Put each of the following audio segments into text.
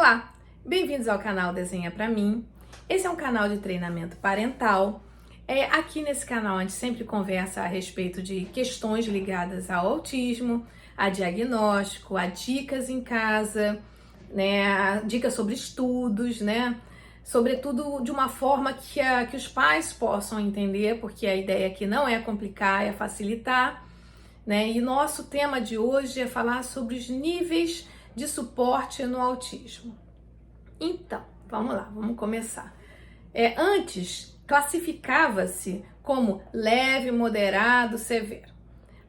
Olá, bem-vindos ao canal Desenha Pra Mim. Esse é um canal de treinamento parental. Aqui nesse canal a gente sempre conversa a respeito de questões ligadas ao autismo, a diagnóstico, a dicas em casa, né, a dicas sobre estudos, né, sobretudo de uma forma que os pais possam entender, porque a ideia aqui não é complicar, é facilitar, né, e nosso tema de hoje é falar sobre os níveis de suporte no autismo. Então, vamos lá, vamos começar. Antes, classificava-se como leve, moderado, severo.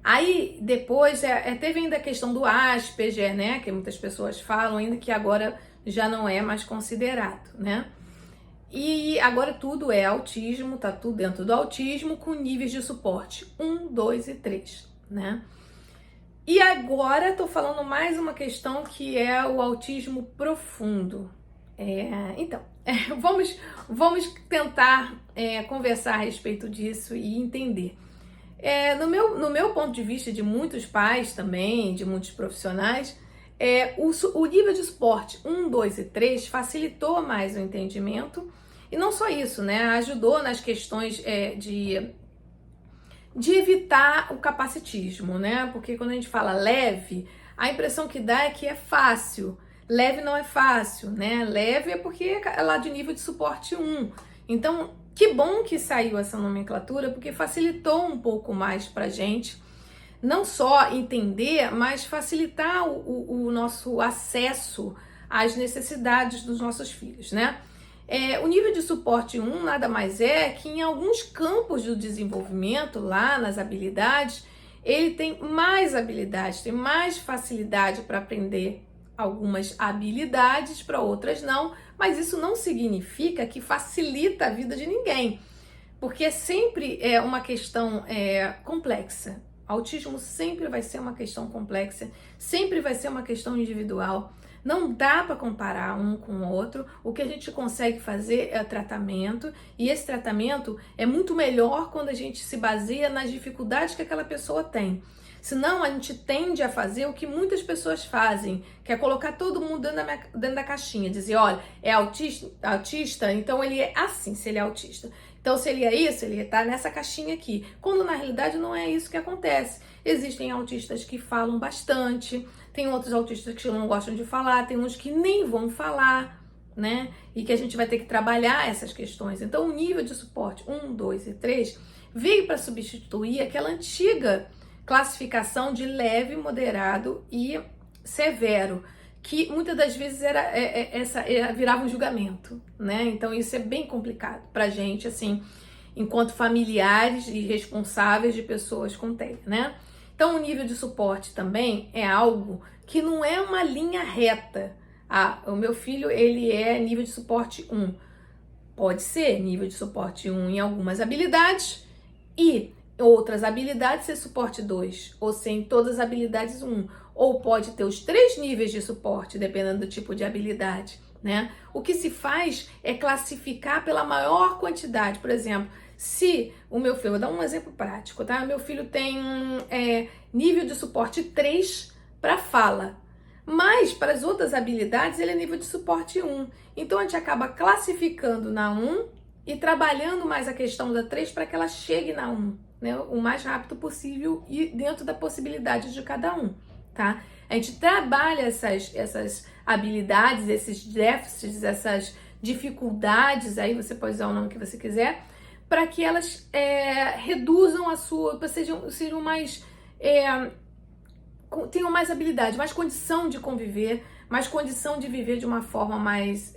Aí, depois, teve ainda a questão do Asperger, né, que muitas pessoas falam, ainda que agora já não é mais considerado, né? E agora tudo é autismo, tá tudo dentro do autismo, com níveis de suporte 1, 2 e 3, né? E agora estou falando mais uma questão que é o autismo profundo. Vamos tentar conversar a respeito disso e entender. No meu ponto de vista, de muitos pais também, de muitos profissionais, o nível de suporte 1, 2 e 3 facilitou mais o entendimento. E não só isso, né? Ajudou nas questões de evitar o capacitismo, né? Porque quando a gente fala leve, a impressão que dá é que é fácil. Leve não é fácil, né? Leve é porque é lá de nível de suporte 1. Então, que bom que saiu essa nomenclatura, porque facilitou um pouco mais pra gente, não só entender, mas facilitar o nosso acesso às necessidades dos nossos filhos, né? O nível de suporte 1 nada mais é que em alguns campos do desenvolvimento, lá nas habilidades, ele tem mais habilidades, tem mais facilidade para aprender algumas habilidades, para outras não, mas isso não significa que facilita a vida de ninguém, porque sempre é uma questão complexa. Autismo sempre vai ser uma questão complexa, sempre vai ser uma questão individual. Não dá para comparar um com o outro. O que a gente consegue fazer é tratamento, e esse tratamento é muito melhor quando a gente se baseia nas dificuldades que aquela pessoa tem. Senão a gente tende a fazer o que muitas pessoas fazem, que é colocar todo mundo dentro da caixinha, dizer, olha, é autista, então ele é assim, se ele é autista. Então, se ele é isso, ele está nessa caixinha aqui. Quando, na realidade, não é isso que acontece. Existem autistas que falam bastante, tem outros autistas que não gostam de falar, tem uns que nem vão falar, né? E que a gente vai ter que trabalhar essas questões. Então, o nível de suporte 1, 2 e 3 veio para substituir aquela antiga classificação de leve, moderado e severo, que muitas das vezes virava um julgamento, né? Então isso é bem complicado pra gente, assim, enquanto familiares e responsáveis de pessoas com TEA, né? Então o nível de suporte também é algo que não é uma linha reta. O meu filho, ele é nível de suporte 1. Pode ser nível de suporte 1 em algumas habilidades e outras habilidades ser suporte 2, ou ser em todas as habilidades 1. Ou pode ter os 3 níveis de suporte, dependendo do tipo de habilidade, né? O que se faz é classificar pela maior quantidade. Por exemplo, se o meu filho, vou dar um exemplo prático, tá? Meu filho tem nível de suporte 3 para fala, mas para as outras habilidades ele é nível de suporte 1. Então a gente acaba classificando na 1 e trabalhando mais a questão da 3 para que ela chegue na 1, né? O mais rápido possível e dentro da possibilidade de cada um. Tá? A gente trabalha essas habilidades, esses déficits, essas dificuldades, aí você pode usar o nome que você quiser, para que elas reduzam a sua, sejam mais, tenham mais habilidade, mais condição de conviver, mais condição de viver de uma forma mais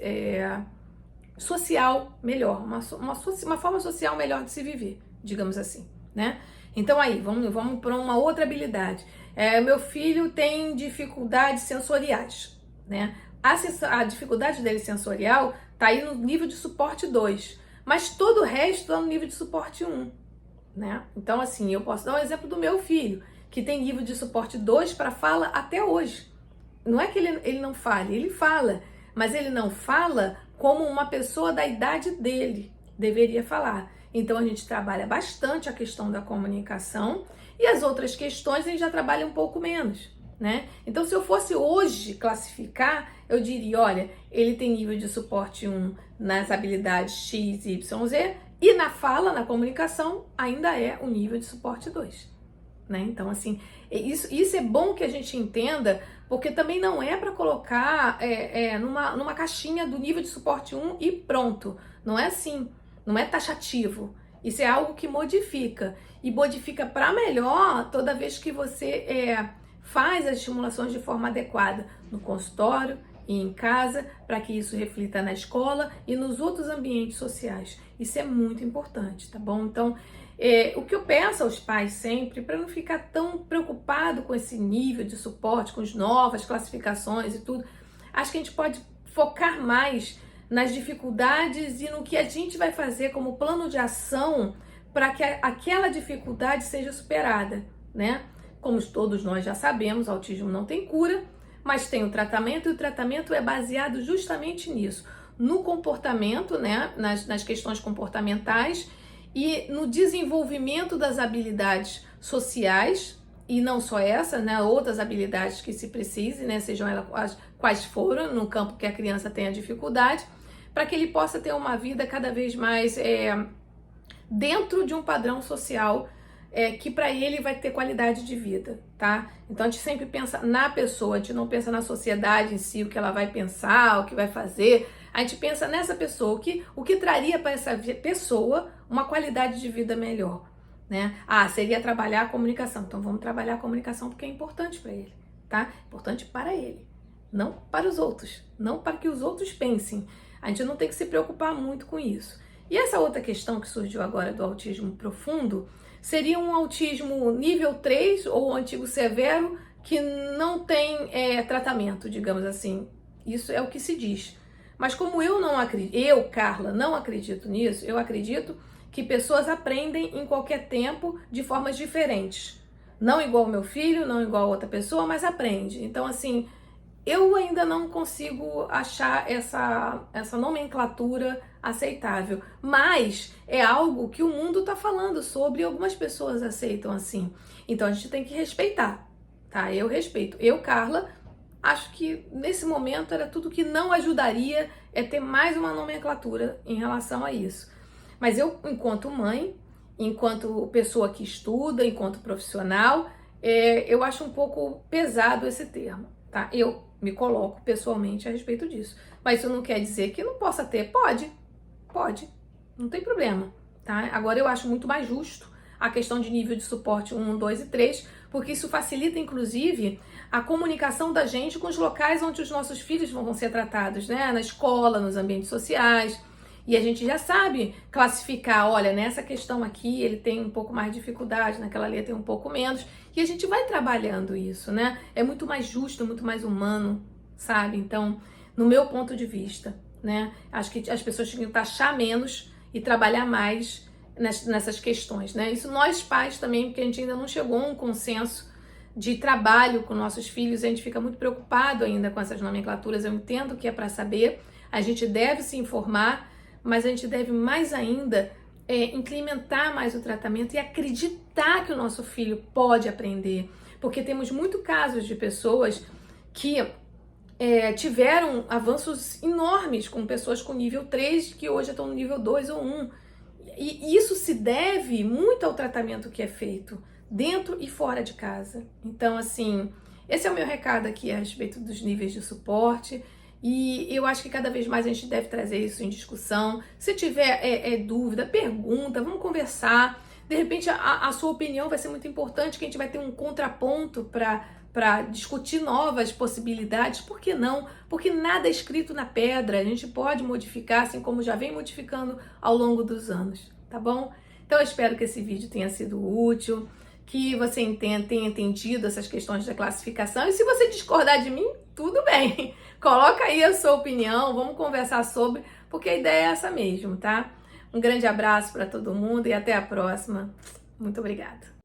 social melhor, uma forma social melhor de se viver, digamos assim, né? Então aí, vamos para uma outra habilidade. Meu filho tem dificuldades sensoriais, né? A dificuldade dele sensorial tá aí no nível de suporte 2, mas todo o resto é no nível de suporte 1, né? Então assim, eu posso dar um exemplo do meu filho, que tem nível de suporte 2 para fala até hoje. Não é que ele não fale, ele fala, mas ele não fala como uma pessoa da idade dele deveria falar. Então a gente trabalha bastante a questão da comunicação e as outras questões a gente já trabalha um pouco menos, né? Então, se eu fosse hoje classificar, eu diria, olha, ele tem nível de suporte 1 nas habilidades X, Y, Z, e na fala, na comunicação, ainda é o nível de suporte 2, né? Então, assim, isso é bom que a gente entenda, porque também não é para colocar numa caixinha do nível de suporte 1 e pronto. Não é assim, não é taxativo. Isso é algo que modifica, e modifica para melhor toda vez que você faz as estimulações de forma adequada no consultório e em casa, para que isso reflita na escola e nos outros ambientes sociais. Isso é muito importante, tá bom? Então, o que eu peço aos pais sempre, para não ficar tão preocupado com esse nível de suporte, com as novas classificações e tudo, acho que a gente pode focar mais nas dificuldades e no que a gente vai fazer como plano de ação para que aquela dificuldade seja superada, né? Como todos nós já sabemos, o autismo não tem cura, mas tem o tratamento, e o tratamento é baseado justamente nisso, no comportamento, né? Nas questões comportamentais e no desenvolvimento das habilidades sociais, e não só essa, né? Outras habilidades que se precise, né? Sejam elas quais foram, no campo que a criança tenha dificuldade, para que ele possa ter uma vida cada vez mais dentro de um padrão social que para ele vai ter qualidade de vida, tá? Então a gente sempre pensa na pessoa, a gente não pensa na sociedade em si, o que ela vai pensar, o que vai fazer. A gente pensa nessa pessoa, o que traria para essa pessoa uma qualidade de vida melhor, né? Seria trabalhar a comunicação. Então vamos trabalhar a comunicação porque é importante para ele, tá? Importante para ele, não para os outros, não para que os outros pensem. A gente não tem que se preocupar muito com isso. E essa outra questão que surgiu agora do autismo profundo seria um autismo nível 3 ou antigo severo que não tem tratamento, digamos assim. Isso é o que se diz. Mas como eu não acredito, Carla, não acredito nisso, eu acredito que pessoas aprendem em qualquer tempo de formas diferentes. Não igual o meu filho, não igual a outra pessoa, mas aprende. Então, assim, eu ainda não consigo achar essa nomenclatura aceitável, mas é algo que o mundo está falando sobre e algumas pessoas aceitam assim. Então a gente tem que respeitar, tá? Eu respeito. Eu, Carla, acho que nesse momento era tudo que não ajudaria ter mais uma nomenclatura em relação a isso. Mas eu, enquanto mãe, enquanto pessoa que estuda, enquanto profissional, eu acho um pouco pesado esse termo, tá? Eu me coloco pessoalmente a respeito disso. Mas isso não quer dizer que não possa ter. Pode, não tem problema, tá? Agora eu acho muito mais justo a questão de nível de suporte 1, 2 e 3, porque isso facilita, inclusive, a comunicação da gente com os locais onde os nossos filhos vão ser tratados, né? Na escola, nos ambientes sociais. E a gente já sabe classificar, olha, nessa questão aqui ele tem um pouco mais de dificuldade, naquela ali tem um pouco menos. E a gente vai trabalhando isso, né? É muito mais justo, muito mais humano, sabe? Então, no meu ponto de vista, né? Acho que as pessoas tinham que taxar menos e trabalhar mais nessas questões, né? Isso nós pais também, porque a gente ainda não chegou a um consenso de trabalho com nossos filhos, a gente fica muito preocupado ainda com essas nomenclaturas. Eu entendo que é para saber, a gente deve se informar, mas a gente deve mais ainda implementar mais o tratamento e acreditar que o nosso filho pode aprender, porque temos muitos casos de pessoas que tiveram avanços enormes com pessoas com nível 3 que hoje estão no nível 2 ou 1. E isso se deve muito ao tratamento que é feito dentro e fora de casa. Então, assim, esse é o meu recado aqui a respeito dos níveis de suporte. E eu acho que cada vez mais a gente deve trazer isso em discussão. Se tiver dúvida, pergunta, vamos conversar. De repente a sua opinião vai ser muito importante, que a gente vai ter um contraponto para discutir novas possibilidades. Por que não? Porque nada é escrito na pedra, a gente pode modificar, assim como já vem modificando ao longo dos anos, tá bom? Então eu espero que esse vídeo tenha sido útil, que você tenha entendido essas questões da classificação. E se você discordar de mim, tudo bem. Coloca aí a sua opinião, vamos conversar sobre, porque a ideia é essa mesmo, tá? Um grande abraço para todo mundo e até a próxima. Muito obrigada.